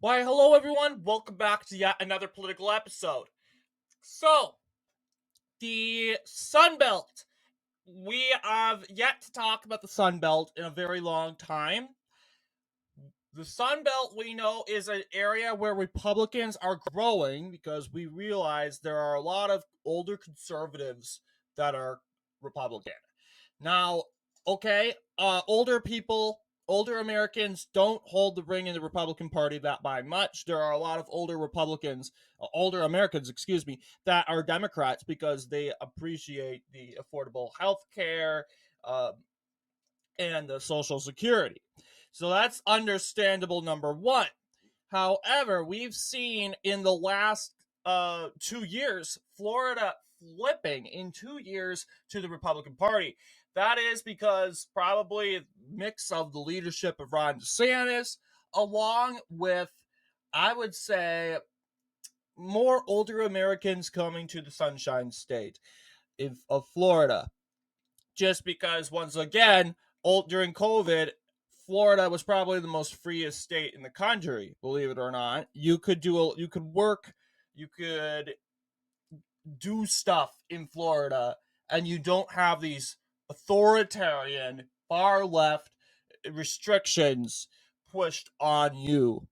Why, hello everyone. Welcome back to yet another political episode. So, the Sunbelt. We have yet to talk about the Sunbelt in a very long time. The Sunbelt, we know, is an area where Republicans are growing because we realize there are a lot of older conservatives that are Republican. Now, okay, older Americans don't hold the ring in the Republican Party that by much. There are a lot of older Americans, excuse me, that are Democrats because they appreciate the affordable health care and the Social Security. So that's understandable, number one. However, we've seen in the last 2 years, Florida flipping in 2 years to the Republican Party. That is because probably a mix of the leadership of Ron DeSantis, along with, I would say, more older Americans coming to the Sunshine State of Florida. Just because, once again, during COVID, Florida was probably the most freest state in the country, believe it or not. You could work, you could do stuff in Florida, and you don't have these authoritarian, far left restrictions pushed on you.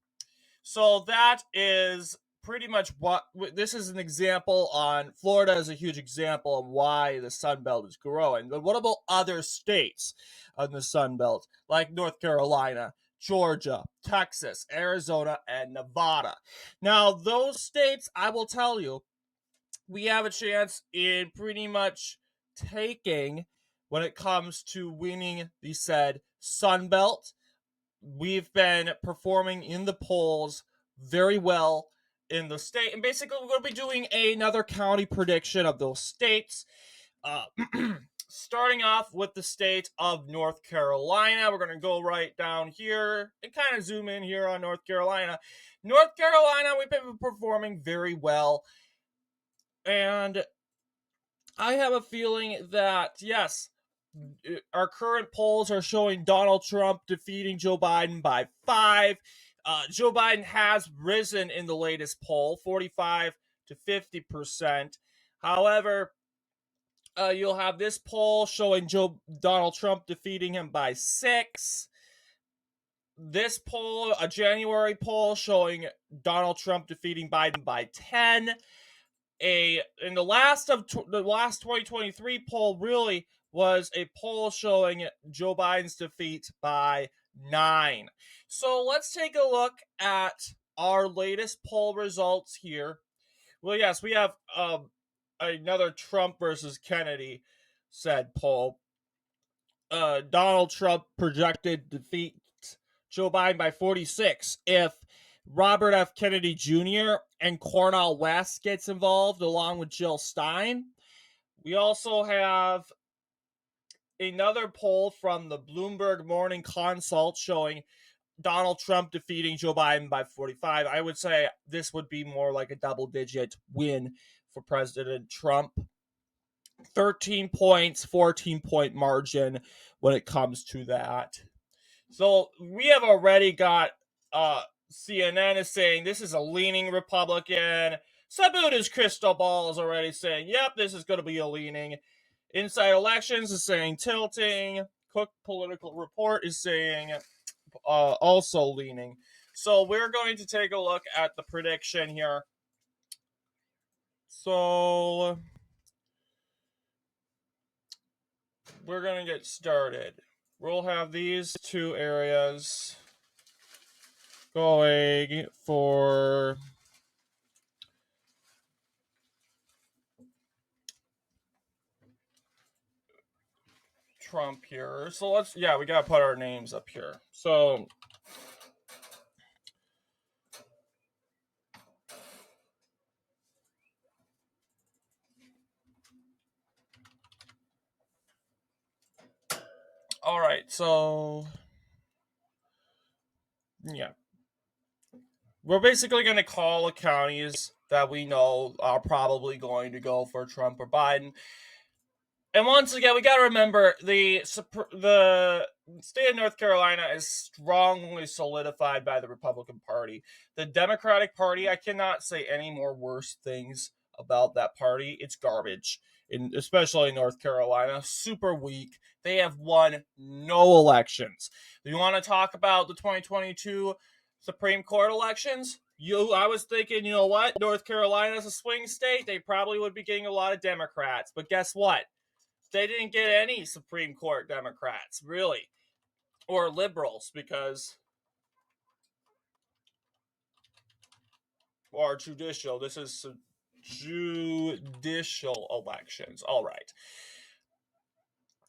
So that is pretty much what this is an example on. Florida is a huge example of why the Sun Belt is growing. But what about other states on the Sun Belt, like North Carolina, Georgia, Texas, Arizona, and Nevada? Now, those states, I will tell you, we have a chance in pretty much taking when it comes to winning the said Sun Belt. We've been performing in the polls very well in the state, and basically we're going to be doing another county prediction of those states. Uh, starting off with the state of North Carolina, we're going to go right down here and kind of zoom in here on North Carolina. North Carolina, we've been performing very well, and I have a feeling that, yes, our current polls are showing Donald Trump defeating Joe Biden by 5. Joe Biden has risen in the latest poll, 45 to 50%. However, you'll have this poll showing Donald Trump defeating him by 6. This poll, a January poll, showing Donald Trump defeating Biden by 10. In the last 2023 poll really was a poll showing Joe Biden's defeat by 9. So let's take a look at our latest poll results here. Well, yes, we have another Trump versus Kennedy said poll. Donald Trump projected defeat Joe Biden by 46 if Robert F. Kennedy Jr. and Cornel West gets involved along with Jill Stein. We also have another poll from the Bloomberg Morning Consult showing Donald Trump defeating Joe Biden by 45. I would say this would be more like a double-digit win for President Trump. 13 points, 14-point margin when it comes to that. So we have already got CNN is saying this is a leaning Republican. Sabuda's crystal ball is already saying, yep, this is going to be a leaning. Inside Elections is saying tilting. Cook Political Report is saying also leaning. So we're going to take a look at the prediction here. So we're going to get started. We'll have these two areas going for Trump here. So we gotta put our names up here. So all right, so yeah, we're basically going to call the counties that we know are probably going to go for Trump or Biden. And once again, we got to remember the state of North Carolina is strongly solidified by the Republican Party. The Democratic Party, I cannot say any more worse things about that party. It's garbage, especially in North Carolina. Super weak. They have won no elections. You want to talk about the 2022 Supreme Court elections? I was thinking, you know what? North Carolina is a swing state. They probably would be getting a lot of Democrats. But guess what? They didn't get any Supreme Court Democrats, really. Or liberals, because. Or judicial. This is judicial elections. All right.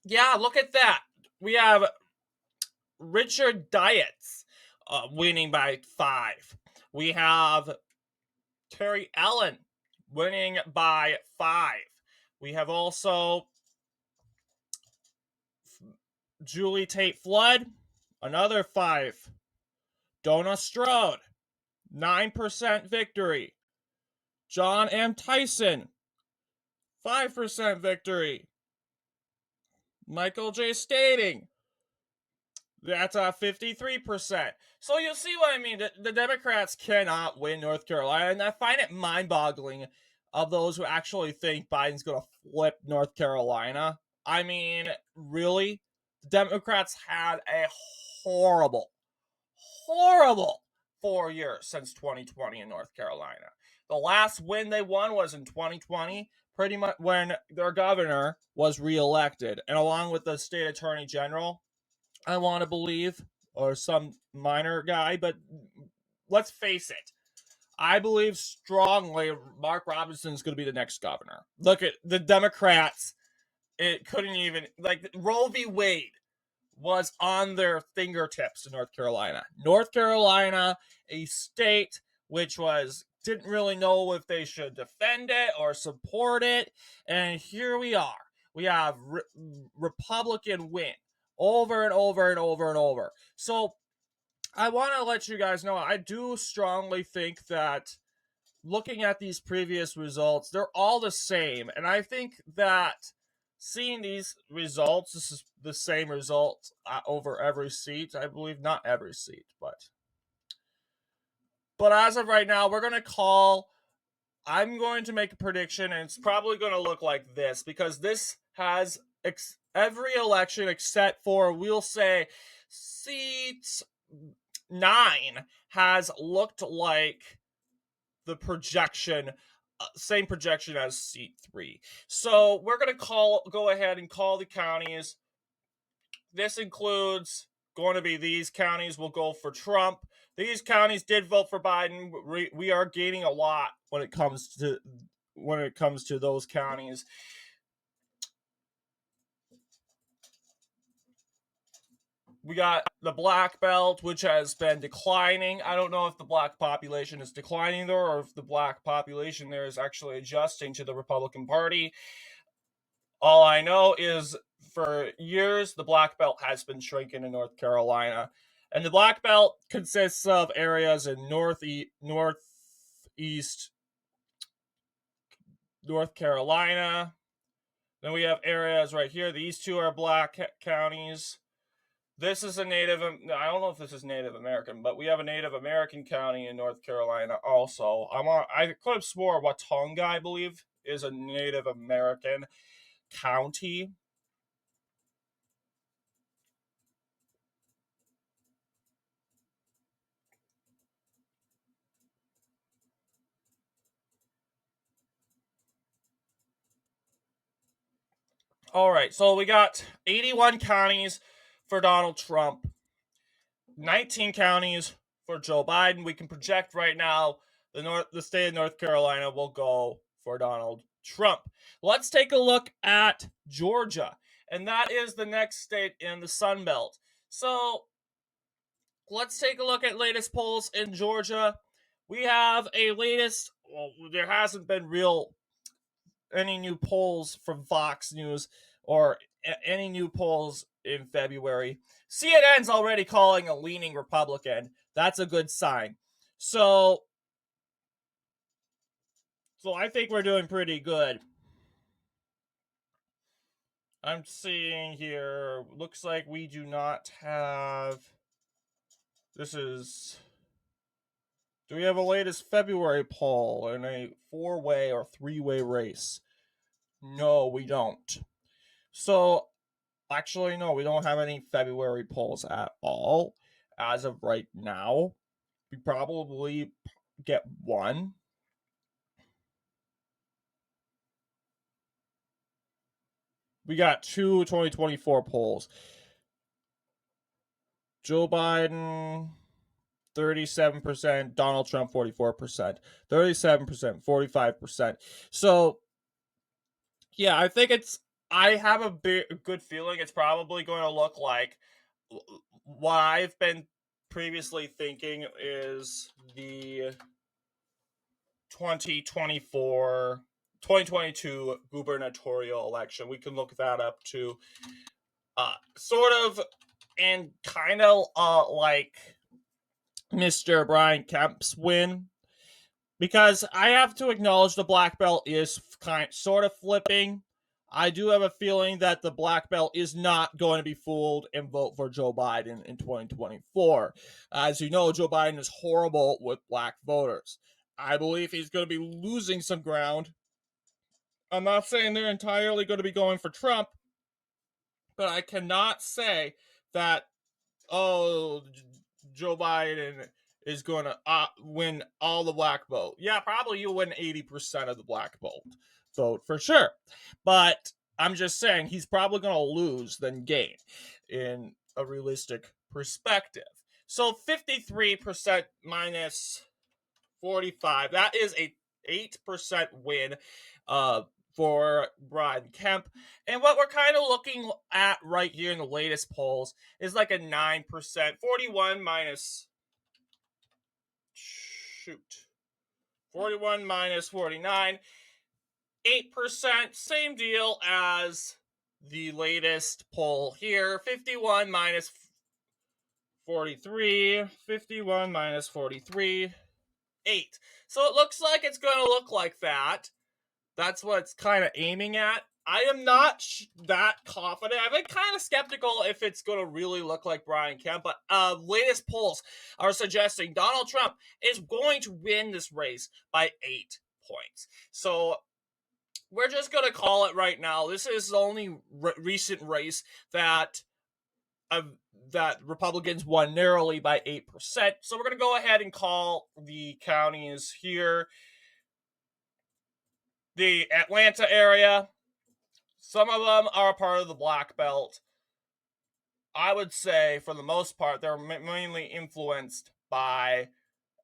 Yeah, look at that. We have Richard Dietz winning by 5. We have Terry Allen winning by 5. We have also Julie Tate Flood, another 5. Donna Strode, 9% victory. John M. Tyson, 5% victory. Michael J. Stating, that's 53%. So you'll see what I mean. The Democrats cannot win North Carolina, and I find it mind-boggling of those who actually think Biden's going to flip North Carolina. I mean, really? The Democrats had a horrible 4 years since 2020 in North Carolina. The last win they won was in 2020, pretty much when their governor was reelected, and along with the state attorney general, I want to believe, or some minor guy, but let's face it. I believe strongly Mark Robinson's going to be the next governor. Look at the Democrats. It couldn't even, like, Roe v. Wade was on their fingertips in North Carolina. North Carolina, a state which didn't really know if they should defend it or support it. And here we are. We have Republican win over and over and over and over. So I want to let you guys know, I do strongly think that looking at these previous results, they're all the same. And I think that seeing these results, this is the same result over every seat. I believe not every seat, but as of right now, I'm going to make a prediction, and it's probably going to look like this, because this has every election except for, we'll say, seat 9 has looked like the projection, same projection as seat 3. So we're going to go ahead and call the counties. This includes going to be these counties will go for Trump. These counties did vote for Biden. We are gaining a lot when it comes to those counties. We got the Black Belt, which has been declining. I don't know if the black population is declining there, or if the black population there is actually adjusting to the Republican Party. All I know is for years, the Black Belt has been shrinking in North Carolina. And the Black Belt consists of areas in northeast North Carolina. Then we have areas right here. These two are black counties. This is I don't know if this is Native American, but we have a Native American county in North Carolina also. I could have swore Watonga, I believe, is a Native American county. All right, so we got 81 counties for Donald Trump, 19 counties for Joe Biden. We can project right now the state of North Carolina will go for Donald Trump. Let's take a look at Georgia, and that is the next state in the Sunbelt. So let's take a look at latest polls in Georgia. We have a latest, there hasn't been any new polls from Fox News or any new polls in February. CNN's already calling a leaning Republican. That's a good sign. So I think we're doing pretty good. I'm seeing here, looks like we do not have, this is, do we have a latest February poll in a 4-way or 3-way race? No, we don't. So, actually, no, we don't have any February polls at all as of right now. We probably get one. We got two 2024 polls. Joe Biden, 37%, Donald Trump, 44%, 37%, 45%. So, yeah, I think I have a good feeling it's probably going to look like what I've been previously thinking is the 2022 gubernatorial election. We can look that up too. Sort of and kind of like Mr. Brian Kemp's win, because I have to acknowledge the black belt is sort of flipping. I do have a feeling that the black belt is not going to be fooled and vote for Joe Biden in 2024. As you know, Joe Biden is horrible with black voters. I believe he's going to be losing some ground. I'm not saying they're entirely going to be going for Trump, but I cannot say that, oh, Joe Biden is going to win all the black vote. Yeah, probably you'll win 80% of the black vote for sure. But I'm just saying he's probably going to lose than gain in a realistic perspective. So 53% minus 45. That is a 8% win for Brian Kemp. And what we're kind of looking at right here in the latest polls is like a 9%. 41 minus 41 minus 49. 8%, same deal as the latest poll here. 51 minus 43. 51 minus 43. 8. So it looks like it's going to look like that. That's what it's kind of aiming at. I am not that confident. I've been kind of skeptical if it's going to really look like Brian Kemp, but latest polls are suggesting Donald Trump is going to win this race by 8 points. So we're just going to call it right now. This is the only recent race that Republicans won narrowly by 8%. So we're going to go ahead and call the counties here. The Atlanta area, some of them are a part of the Black Belt. I would say, for the most part, they're mainly influenced by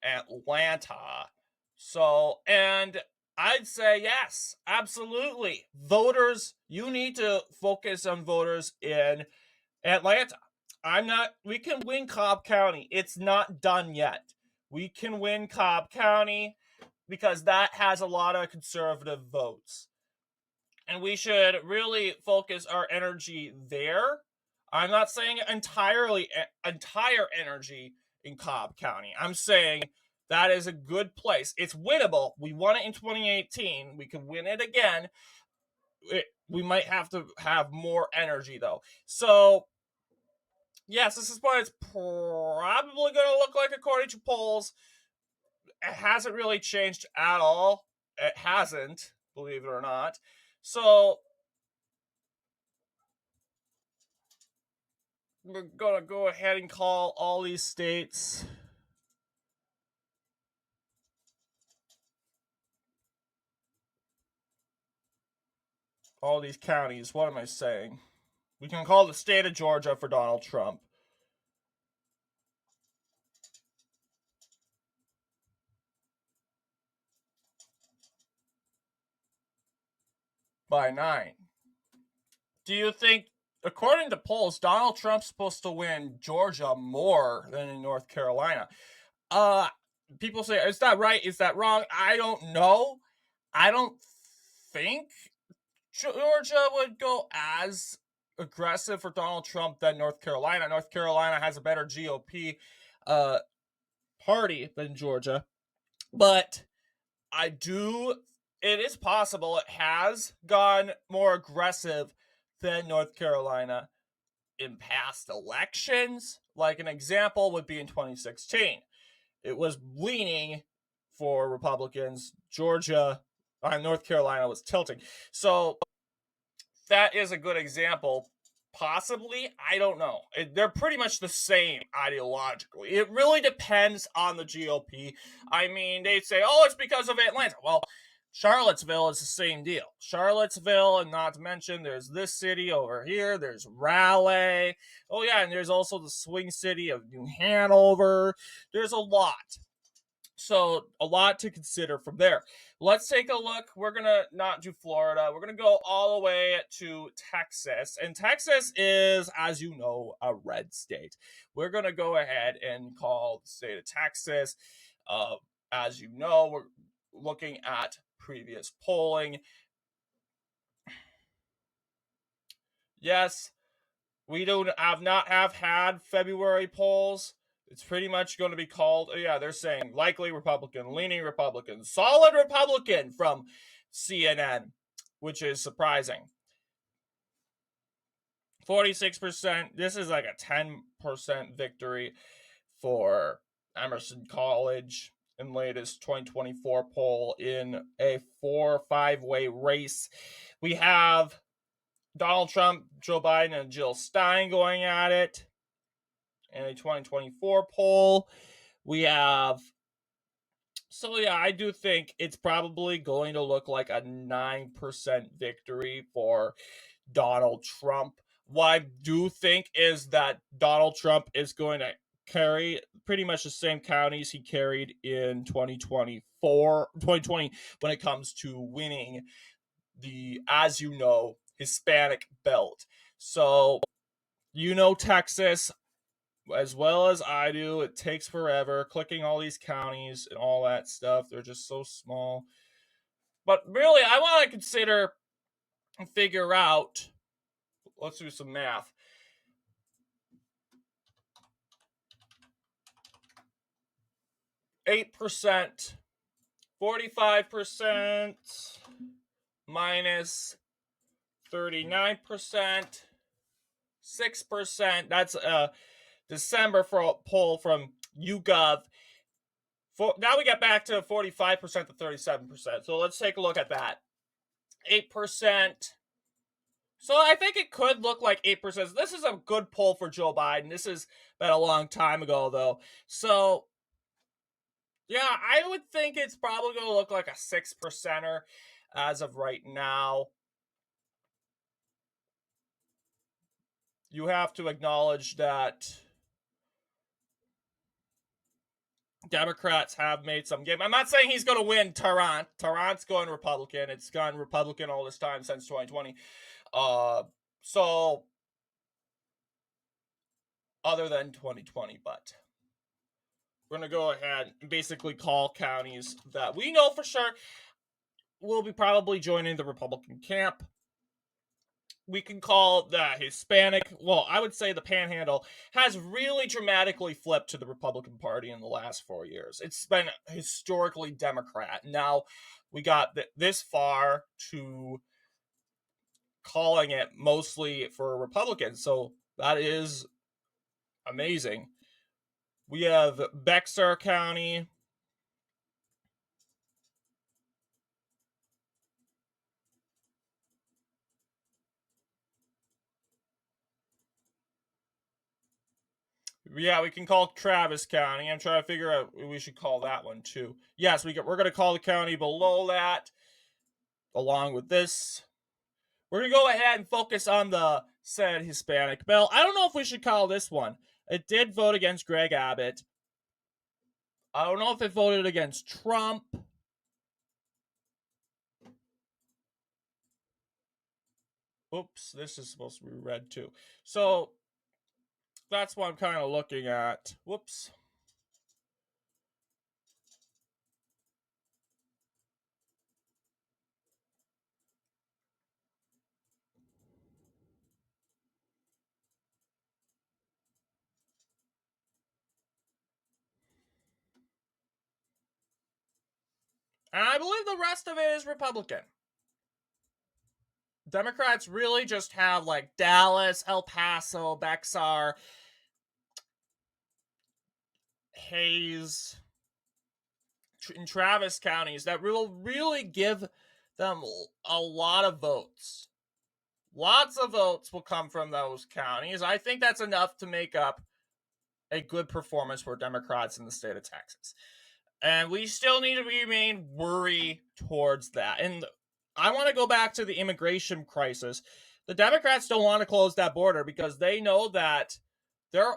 Atlanta. So, and I'd say yes, absolutely. Voters, you need to focus on voters in Atlanta. We can win Cobb County. It's not done yet. We can win Cobb County because that has a lot of conservative votes. And we should really focus our energy there. I'm not saying entire energy in Cobb County. I'm saying that is a good place. It's winnable. We won it in 2018. We can win it again. We might have to have more energy, though. So, yes, this is what it's probably going to look like according to polls. It hasn't really changed at all. It hasn't, believe it or not. So we're going to go ahead and call all these states. All these counties. What am I saying? We can call the state of Georgia for Donald Trump. By 9. Do you think, according to polls, Donald Trump's supposed to win Georgia more than in North Carolina? People say, is that right? Is that wrong? I don't know. I don't think Georgia would go as aggressive for Donald Trump than North Carolina. North Carolina has a better GOP party than Georgia. But it is possible it has gone more aggressive than North Carolina in past elections. Like an example would be in 2016. It was leaning for Republicans. North Carolina was tilting. So that is a good example. Possibly, I don't know. They're pretty much the same ideologically. It really depends on the GOP. I mean, they say, oh, it's because of Atlanta. Well, Charlottesville is the same deal. Charlottesville, and not to mention, there's this city over here. There's Raleigh. Oh, yeah, and there's also the swing city of New Hanover. There's a lot. So a lot to consider from there. Let's take a look. We're going to not do Florida. We're going to go all the way to Texas. And Texas is, as you know, a red state. We're going to go ahead and call the state of Texas. As you know, we're looking at previous polling. Yes, we have not had February polls. It's pretty much going to be called, yeah, they're saying likely Republican, leaning Republican, solid Republican from CNN, which is surprising. 46%. This is like a 10% victory for Emerson College in latest 2024 poll in a 4 or 5-way race. We have Donald Trump, Joe Biden, and Jill Stein going at it. In a 2024 poll, we have. So, yeah, I do think it's probably going to look like a 9% victory for Donald Trump. What I do think is that Donald Trump is going to carry pretty much the same counties he carried in 2020 when it comes to winning the, as you know, Hispanic belt. So, Texas as well as I do. It takes forever clicking all these counties and all that stuff. They're just so small. But really, I want to consider and figure out. Let's do some math. 8%, 45% minus 39%, 6%. That's December for a poll from YouGov. Now we get back to 45% to 37%. So let's take a look at that. 8%. So I think it could look like 8%. This is a good poll for Joe Biden. This has been a long time ago, though. So, yeah, I would think it's probably going to look like a 6%er as of right now. You have to acknowledge that Democrats have made some game. I'm not saying he's going to win Tarrant. Tarrant's going Republican. It's gone Republican all this time since 2020. So, other than 2020, but we're going to go ahead and basically call counties that we know for sure will be probably joining the Republican camp. We can call the Hispanic, well, I would say the Panhandle has really dramatically flipped to the Republican Party in the last 4 years. It's been historically Democrat. Now we got this far to calling it mostly for Republicans, so that is amazing. We have Bexar County. Yeah, we can call Travis County. I'm trying to figure out we should call that one too. Yes, we're going to call the county below that along with this. We're going to go ahead and focus on the said Hispanic bill. I don't know if we should call this one. It did vote against Greg Abbott. I don't know if it voted against Trump. Oops, this is supposed to be red too. So that's what I'm kind of looking at. Whoops. And I believe the rest of it is Republican. Democrats really just have like Dallas, El Paso, Bexar, Hayes, in Travis counties that will really give them a lot of votes. Lots of votes will come from those counties. I think that's enough to make up a good performance for Democrats in the state of Texas. And we still need to remain worried towards that. And I want to go back to the immigration crisis. The Democrats don't want to close that border because they know that they're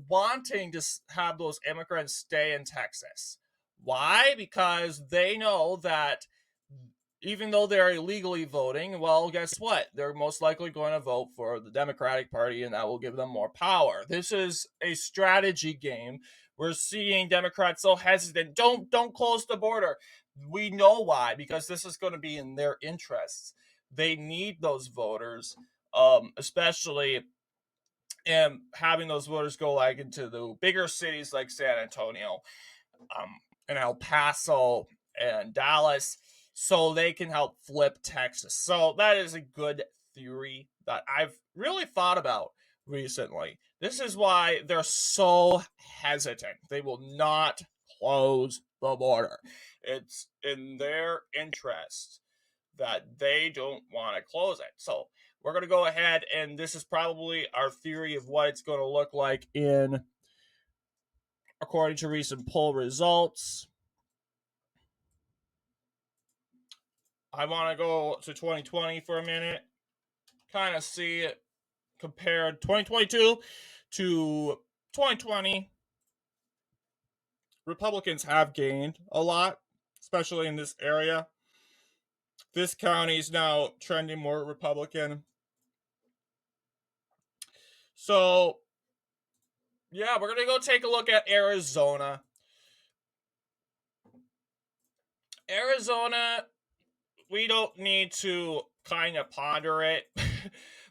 wanting to have those immigrants stay in Texas. Why? Because they know that even though they're illegally voting, well, guess what? They're most likely going to vote for the Democratic Party, and that will give them more power. This is a strategy game. We're seeing Democrats so hesitant. Don't close the border. We know why, because this is going to be in their interests. They need those voters, especially in having those voters go like into the bigger cities like San Antonio, and El Paso and Dallas, so they can help flip Texas. So that is a good theory that I've really thought about recently. This is why they're so hesitant. They will not close the border. It's in their interest that they don't want to close it. So we're going to go ahead, and this is probably our theory of what it's going to look like in according to recent poll results. I want to go to 2020 for a minute, kind of see it compared 2022 to 2020. Republicans have gained a lot, especially in this area. This county is now trending more Republican. So, yeah, we're going to go take a look at Arizona. Arizona, we don't need to kind of ponder it.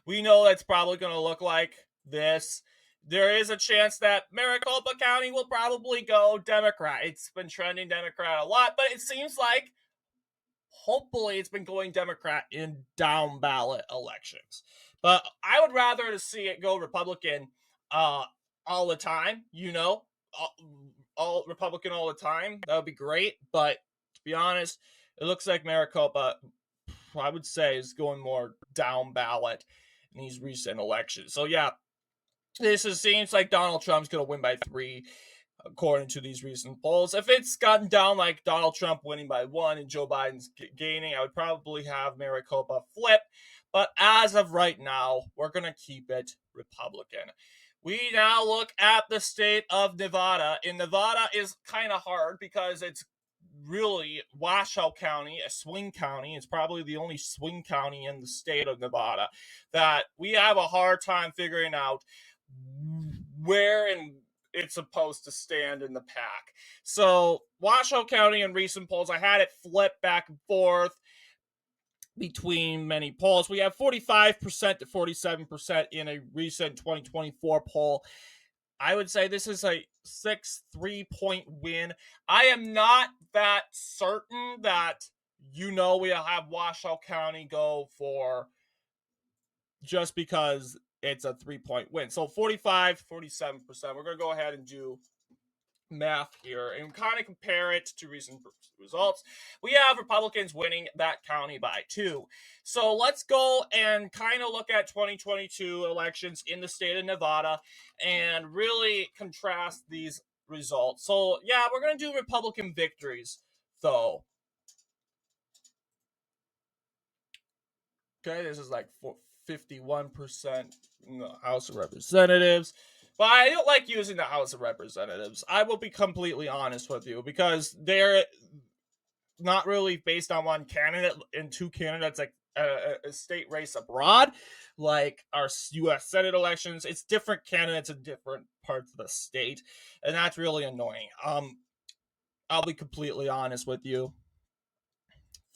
We know it's probably going to look like this. There is a chance that Maricopa County will probably go Democrat. It's been trending Democrat a lot, but it seems like hopefully it's been going Democrat in down ballot elections. But I would rather to see it go Republican all the time, all Republican all the time. That would be great. But to be honest, it looks like Maricopa, I would say, is going more down ballot in these recent elections. So yeah, seems like Donald Trump's going to win by 3, according to these recent polls. If it's gotten down like Donald Trump winning by 1 and Joe Biden's gaining, I would probably have Maricopa flip. But as of right now, we're going to keep it Republican. We now look at the state of Nevada. And Nevada is kind of hard because it's really Washoe County, a swing county. It's probably the only swing county in the state of Nevada that we have a hard time figuring out where and it's supposed to stand in the pack. So Washoe County in recent polls, I had it flip back and forth between many polls. We have 45% to 47% in a recent 2024 poll. I would say this is a 6-3-point win. I am not that certain that we'll have Washoe County go for just because it's a 3-point win. So 45, 47%. We're going to go ahead and do math here and kind of compare it to recent results. We have Republicans winning that county by 2. So let's go and kind of look at 2022 elections in the state of Nevada and really contrast these results. So yeah, we're going to do Republican victories though. Okay, this is like 51% in the House of Representatives. But I don't like using the House of Representatives. I will be completely honest with you because they're not really based on one candidate and 2 candidates like a state race abroad, like our U.S. Senate elections. It's different candidates in different parts of the state, and that's really annoying. I'll be completely honest with you.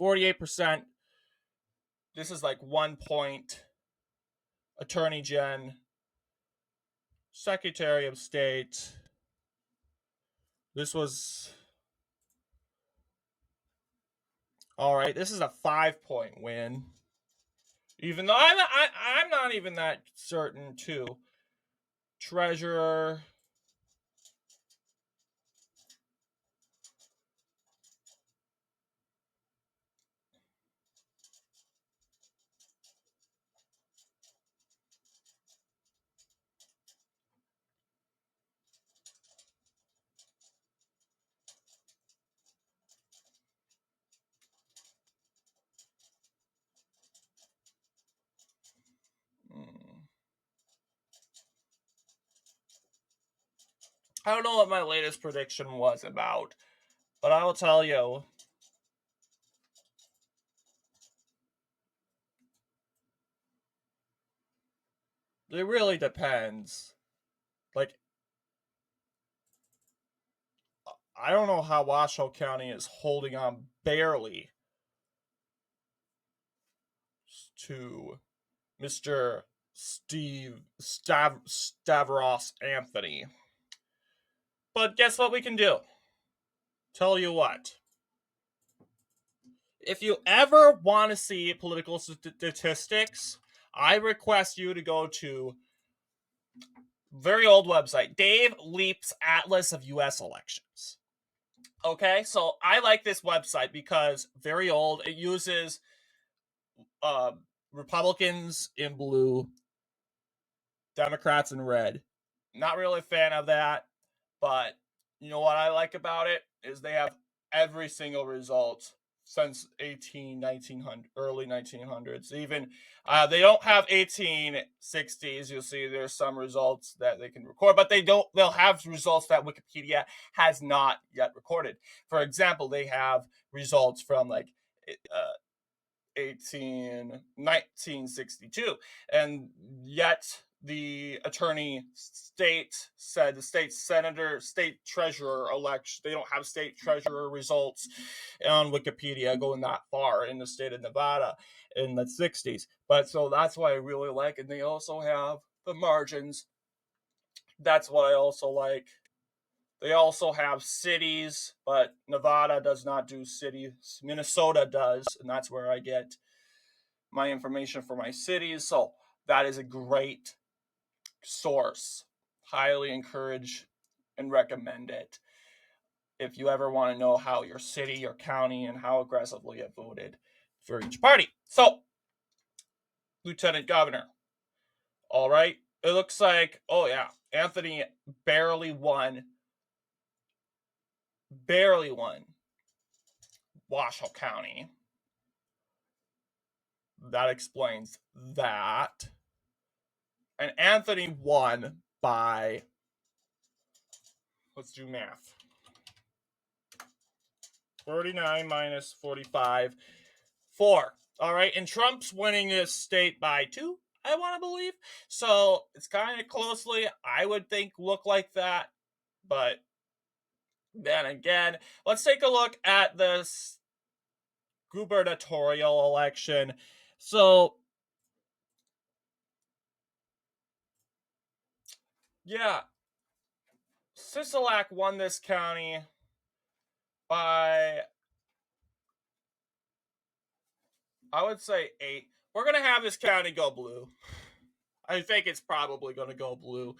48%. This is like 1 point. Attorney Gen, Secretary of State. This was all right. This is a 5-point win. Even though I'm not even that certain too. Treasurer. I don't know what my latest prediction was about, but I will tell you. It really depends. Like, I don't know how Washoe County is holding on barely to Mr. Stavros Anthony. But guess what we can do? Tell you what. If you ever want to see political statistics, I request you to go to very old website, Dave Leap's Atlas of U.S. Elections. Okay, so I like this website because very old. It uses Republicans in blue, Democrats in red. Not really a fan of that, but you know what I like about it is they have every single result since 1900, early 1900s. Even they don't have 1860s. You'll see there's some results that they can record, but they'll have results that Wikipedia has not yet recorded. For example, they have results from like 1962, and yet the attorney state said the state senator, state treasurer election, they don't have state treasurer results on Wikipedia going that far in the state of Nevada in the 60s. But so that's why I really like it. And they also have the margins. That's what I also like. They also have cities, but Nevada does not do cities. Minnesota does, and that's where I get my information for my cities. So that is a great source. Highly encourage and recommend it if you ever want to know how your city, your county, and how aggressively it voted for each party. So, Lieutenant Governor. All right. It looks like, oh yeah, Anthony barely won Washoe County. That explains that. And Anthony won by, let's do math. 49 minus 45, 4. All right, and Trump's winning this state by 2, I want to believe. So it's kind of closely, I would think, look like that. But then again, let's take a look at this gubernatorial election. So, yeah, Sisolak won this county by, I would say, 8. We're going to have this county go blue. I think it's probably going to go blue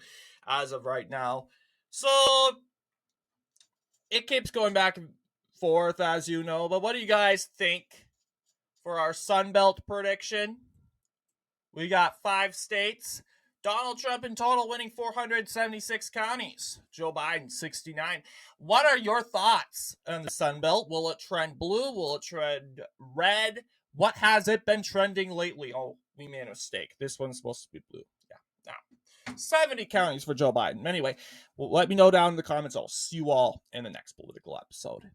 as of right now. So it keeps going back and forth, as you know. But what do you guys think for our Sunbelt prediction? We got 5 states. Donald Trump in total winning 476 counties. Joe Biden 69. What are your thoughts on the Sunbelt? Will it trend blue? Will it trend red? What has it been trending lately? Oh, we made a mistake. This one's supposed to be blue. Yeah. Now, 70 counties for Joe Biden. Anyway, let me know down in the comments. I'll see you all in the next political episode.